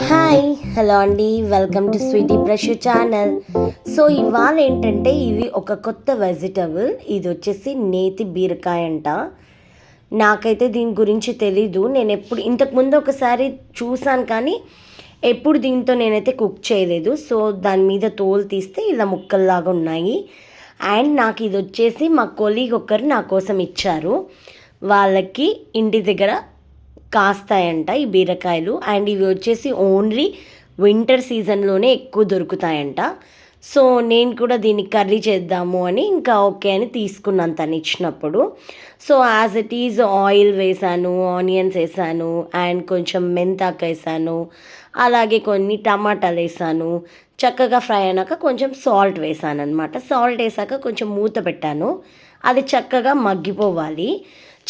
Hi hello అండి, welcome to sweety brush channel. So ఇవాళ ఏంటంటే ఇవి ఒక కొత్త వెజిటబుల్. ఇది వచ్చేసి నేతి బీరకాయ అంట. నాకైతే దీని గురించి తెలీదు. నేను ఎప్పుడు ఇంతకుముందు ఒకసారి చూసాను, కానీ ఎప్పుడు దీంతో నేనైతే కుక్ చేయలేదు. సో దాని మీద తోలు తీస్తే ఇలా ముక్కల్లాగా ఉన్నాయి. అండ్ నాకు ఇది వచ్చేసి మా కొలీగ్ ఒకరు నా కోసం ఇచ్చారు. వాళ్ళకి ఇంటి దగ్గర కాస్తాయంట ఈ బీరకాయలు. అండ్ ఇవి వచ్చేసి ఓన్లీ వింటర్ సీజన్లోనే ఎక్కువ దొరుకుతాయంట. సో నేను కూడా దీన్ని కర్రీ చేద్దాము అని ఇంకా ఓకే అని తీసుకున్నాను తను ఇచ్చినప్పుడు. So as it is oil వేసాను, ఆనియన్స్ వేసాను, అండ్ కొంచెం మెంతాకు వేసాను, అలాగే కొన్ని టమాటాలు వేసాను. చక్కగా ఫ్రై అయినాక కొంచెం సాల్ట్ వేసాను అనమాట. సాల్ట్ వేసాక కొంచెం మూత పెట్టాను. అది చక్కగా మగ్గిపోవాలి.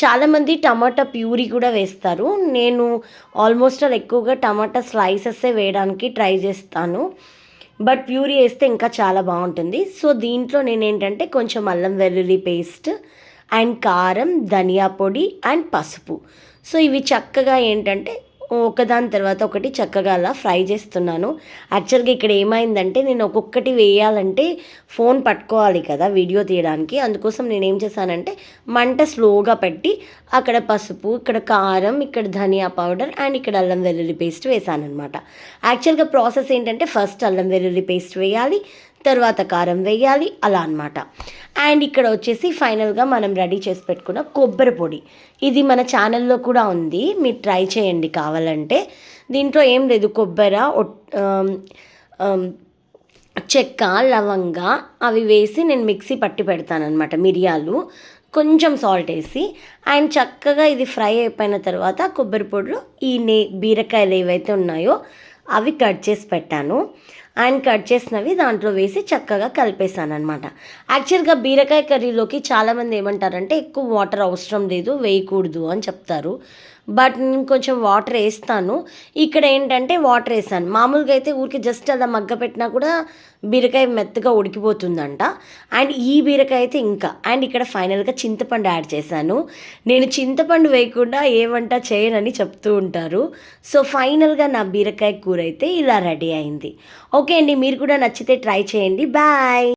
చాలామంది టమాటా ప్యూరీ కూడా వేస్తారు. నేను ఆల్మోస్ట్ ఎక్కువగా టమాటా స్లైసెస్సే వేయడానికి ట్రై చేస్తాను, బట్ ప్యూరీ వేస్తే ఇంకా చాలా బాగుంటుంది. సో దీంట్లో నేను ఏంటంటే కొంచెం అల్లం వెల్లుల్లి పేస్ట్ అండ్ కారం, ధనియా పొడి అండ్ పసుపు. సో ఇవి చక్కగా ఏంటంటే ఒకదాని తర్వాత ఒకటి చక్కగా అలా ఫ్రై చేస్తున్నాను. యాక్చువల్గా ఇక్కడ ఏమైందంటే నేను ఒక్కొక్కటి వేయాలంటే ఫోన్ పట్టుకోవాలి కదా వీడియో తీయడానికి. అందుకోసం నేను ఏం చేశానంటే మంట స్లోగా పెట్టి అక్కడ పసుపు, ఇక్కడ కారం, ఇక్కడ ధనియా పౌడర్ అండ్ ఇక్కడ అల్లం వెల్లుల్లి పేస్ట్ వేసాను అనమాట. యాక్చువల్గా ప్రాసెస్ ఏంటంటే ఫస్ట్ అల్లం వెల్లుల్లి పేస్ట్ వేయాలి, తర్వాత కారం వేయాలి, అలా అనమాట. అండ్ ఇక్కడ వచ్చేసి ఫైనల్గా మనం రెడీ చేసి పెట్టుకున్న కొబ్బరి పొడి. ఇది మన ఛానల్లో కూడా ఉంది, మీరు ట్రై చేయండి కావాలంటే. దీంట్లో ఏం లేదు, కొబ్బరి, చెక్క, లవంగ అవి వేసి నేను మిక్సీ పట్టి పెడతానమాట. మిరియాలు, కొంచెం సాల్ట్ వేసి అండ్ చక్కగా ఇది ఫ్రై అయిపోయిన తర్వాత కొబ్బరి పొడిలో ఈ బీరకాయలు ఏవైతే ఉన్నాయో అవి కట్ చేసి పెట్టాను. అండ్ కట్ చేసినవి దాంట్లో వేసి చక్కగా కలిపేసాను అనమాట. యాక్చువల్గా బీరకాయ కర్రీలోకి చాలామంది ఏమంటారంటే ఎక్కువ వాటర్ అవసరం లేదు, వేయకూడదు అని చెప్తారు. బట్ నేను కొంచెం వాటర్ వేస్తాను. ఇక్కడ ఏంటంటే వాటర్ వేసాను. మామూలుగా అయితే ఊరికి జస్ట్ అలా మగ్గ పెట్టినా కూడా బీరకాయ మెత్తగా ఉడికిపోతుందంట. అండ్ ఈ బీరకాయ అయితే ఇంకా. అండ్ ఇక్కడ ఫైనల్గా చింతపండు యాడ్ చేశాను. నేను చింతపండు వేయకుండా ఏ వంట చేయనని చెప్తూ ఉంటారు. సో ఫైనల్గా నా బీరకాయ కూర అయితే ఇలా రెడీ అయింది. ఓకే అండి, మీరు కూడా నచ్చితే ట్రై చేయండి. బాయ్.